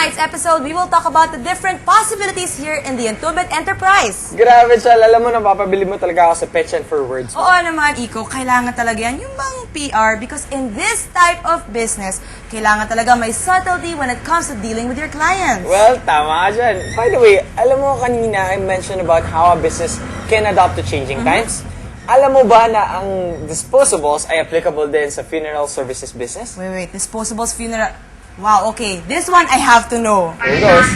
tonight's episode, we will talk about the different possibilities here in the Entubet Enterprise. Grabe, Chal. Alam mo, napapabili mo talaga ako sa Petchan for Words. Oo naman, Iko, kailangan talaga yan. Yung bang PR, because in this type of business, kailangan talaga may subtlety when it comes to dealing with your clients. Well, tama ka dyan. By the way, alam mo kanina, I mentioned about how a business can adapt to changing times. Alam mo ba na ang disposables ay applicable din sa funeral services business? Wait, disposables funeral... Wow, okay. This one I have to know. Here goes.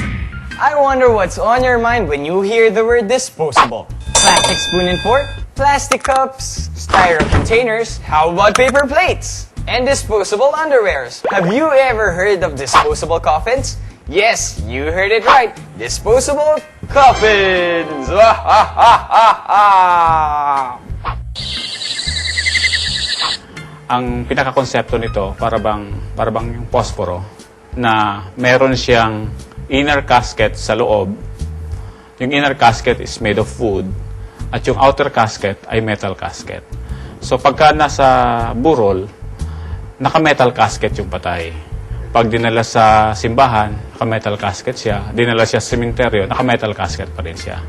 I wonder what's on your mind when you hear the word disposable. Plastic spoon and fork, plastic cups, styro containers, how about paper plates? And disposable underwears. Have you ever heard of disposable coffins? Yes, you heard it right. Disposable coffins! Ang pinaka-konsepto nito, para bang yung posporo, na meron siyang inner casket sa loob. Yung inner casket is made of wood, at yung outer casket ay metal casket. So pagka nasa burol, naka-metal casket yung patay. Pag dinala sa simbahan, naka-metal casket siya. Dinala siya sa sementeryo, naka-metal casket pa rin siya.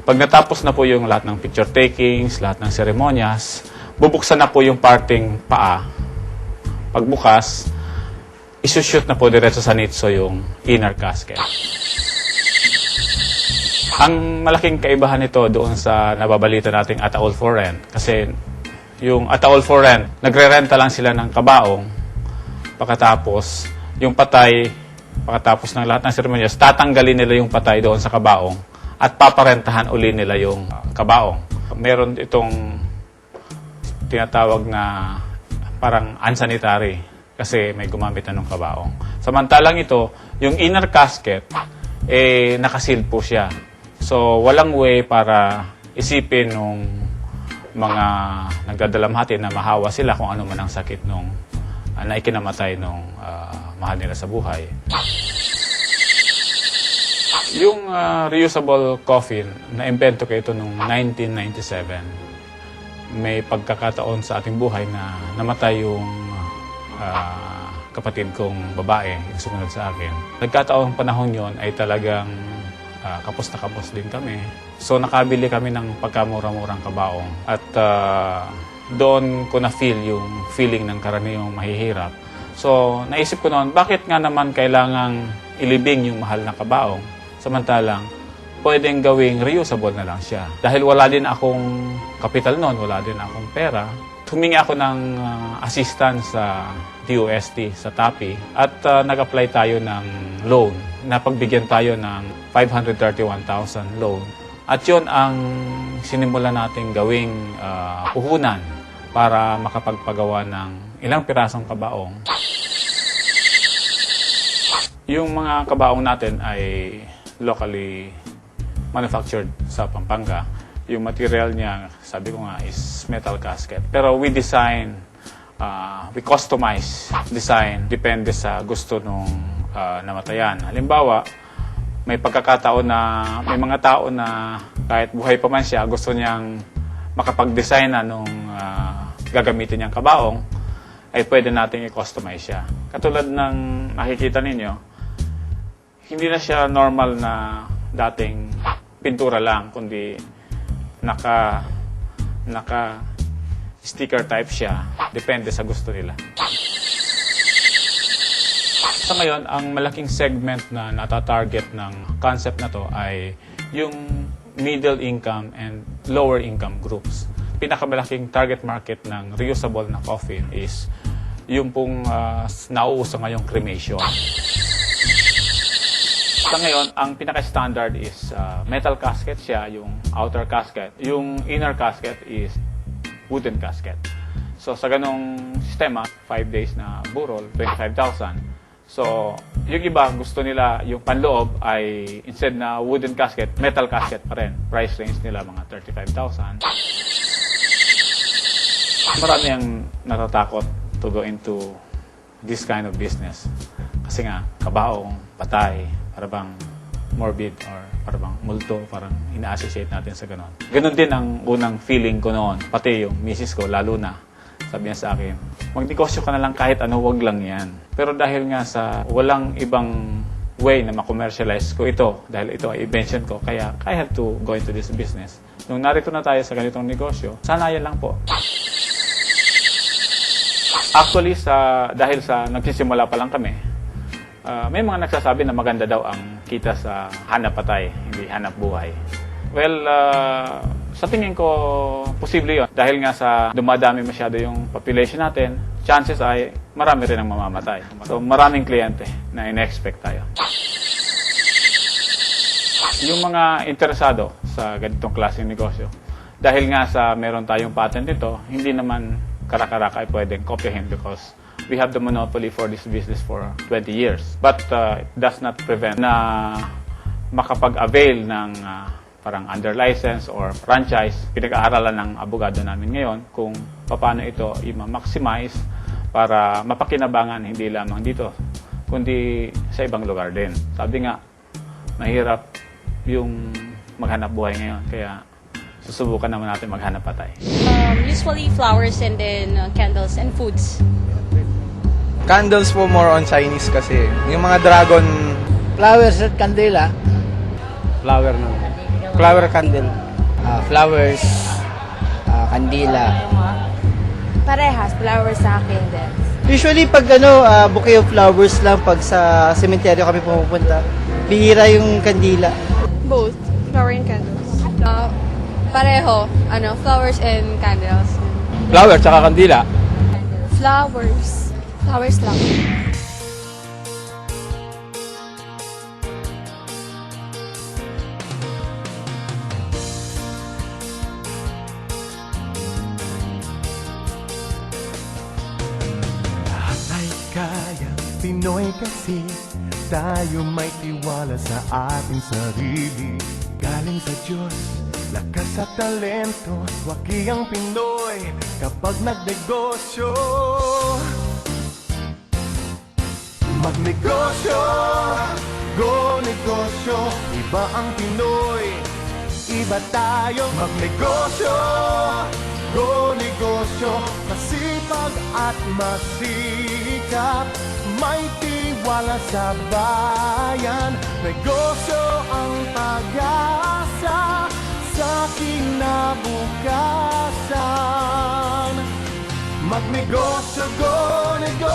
Pag natapos na po yung lahat ng picture takings, lahat ng seremonyas, bubuksan na po yung parting paa. Pagbukas, isushoot na po diretso sa nitso yung inner casket. Ang malaking kaibahan nito doon sa nababalita nating Ataol for Rent, kasi yung Ataol for Rent, nagre-renta lang sila ng kabaong, pagkatapos yung patay, pagkatapos ng lahat ng seremonyas, tatanggalin nila yung patay doon sa kabaong at paparentahan uli nila yung kabaong. Meron itong tinatawag na parang unsanitary kasi may gumamit na ng kabaong. Samantalang ito, yung inner casket, nakaseal po siya. So, walang way para isipin nung mga nagdadalamhati na mahawa sila kung ano man ang sakit nung na ikinamatay nung mahal nila sa buhay. Yung reusable coffin, na-invento ko ito noong 1997. May pagkakataon sa ating buhay na namatay yung kapatid kong babae, yung sumunod sa akin. Nagkataon panahon yon ay talagang kapos na kapos din kami. So nakabili kami ng pagkamura-murang kabaong. At doon ko na-feel yung feeling ng karaniwang mahihirap. So naisip ko noon, bakit nga naman kailangang ilibing yung mahal na kabaong? Samantalang, pwedeng gawing reusable na lang siya. Dahil wala din akong kapital noon, wala din akong pera, humingi ako ng assistance sa DOST, sa TAPI, at nag-apply tayo ng loan. Napagbigyan tayo ng 531,000 loan. At yun ang sinimula nating gawing puhunan para makapagpagawa ng ilang pirasong kabaong. Yung mga kabaong natin ay locally manufactured sa Pampanga. Yung material niya, sabi ko nga, is metal casket. Pero we design, we customize design, depende sa gusto nung namatayan. Halimbawa, may pagkakataon na, may mga tao na kahit buhay pa man siya, gusto niyang makapag-design na nung gagamitin niyang kabaong, ay pwede natin i-customize siya. Katulad ng nakikita ninyo, hindi na siya normal na dating pintura lang, kundi naka sticker type siya. Depende sa gusto nila. Sa ngayon, ang malaking segment na natatarget ng concept na to ay yung middle income and lower income groups. Pinakamalaking target market ng reusable na coffin is yung pong nauuso ngayong cremation. Sa ngayon, ang pinaka-standard is metal casket siya, yung outer casket. Yung inner casket is wooden casket. So, sa ganong sistema, 5 days na burol, 25,000. So, yung iba, gusto nila yung panloob ay instead na wooden casket, metal casket pa rin. Price range nila mga 35,000. Marami ang natatakot to go into this kind of business. Kasi nga, kabaong, patay, parang morbid or parang multo, parang ina-associate natin sa ganon. Ganon din ang unang feeling ko noon, pati yung misis ko, lalo na, sabi niya sa akin, magnegosyo ka na lang kahit ano, wag lang yan. Pero dahil nga sa walang ibang way na ma-commercialize ko ito dahil ito ay invention ko. Kaya I have to go into this business. Nung narito na tayo sa ganitong negosyo, sanayan lang po. Actually, dahil sa nagsisimula pa lang kami, may mga nagsasabi na maganda daw ang kita sa hanap patay, hindi hanap buhay. Well, sa tingin ko, posible yon. Dahil nga sa dumadami masyado yung population natin, chances ay marami rin ang mamamatay. So, maraming kliyente na ina-expect tayo. Yung mga interesado sa ganitong klaseng negosyo, dahil nga sa meron tayong patent dito, hindi naman karakaraka ay pwedeng kopyahin because we have the monopoly for this business for 20 years. But it does not prevent na makapag-avail ng parang under license or franchise. Pinag-aaralan ng abogado namin ngayon kung paano ito i-maximize para mapakinabangan hindi lamang dito, kundi sa ibang lugar din. Sabi nga, mahirap yung maghanap buhay ngayon, kaya susubukan naman natin maghanap patay. Usually flowers and then candles and foods. Candles po more on Chinese kasi. Yung mga dragon, Flowers at candela. Flower na. Flower candle. Flowers, kandila. Parehas, flowers sa akin din. Usually pag bouquet of flowers lang pag sa sementeryo kami pumupunta. Bihira yung kandila. Both, flower and candles. Pareho, flowers and candles. Flower tsaka kandila. Flowers. Flowers lang. Ay kaya, Pinoy kasi tayo may tiwala sa ating sarili. Galing sa Diyos, lakas at talento, wakiyang Pinoy kapag nagnegosyo. Magnegosyo, go negosyo, iba ang Pinoy, iba tayo. Magnegosyo, go negosyo, masipag at masikap, may tiwala sa bayan. Negosyo ang pag-asa sa kinabukasan. Magnegosyo, go negosyo.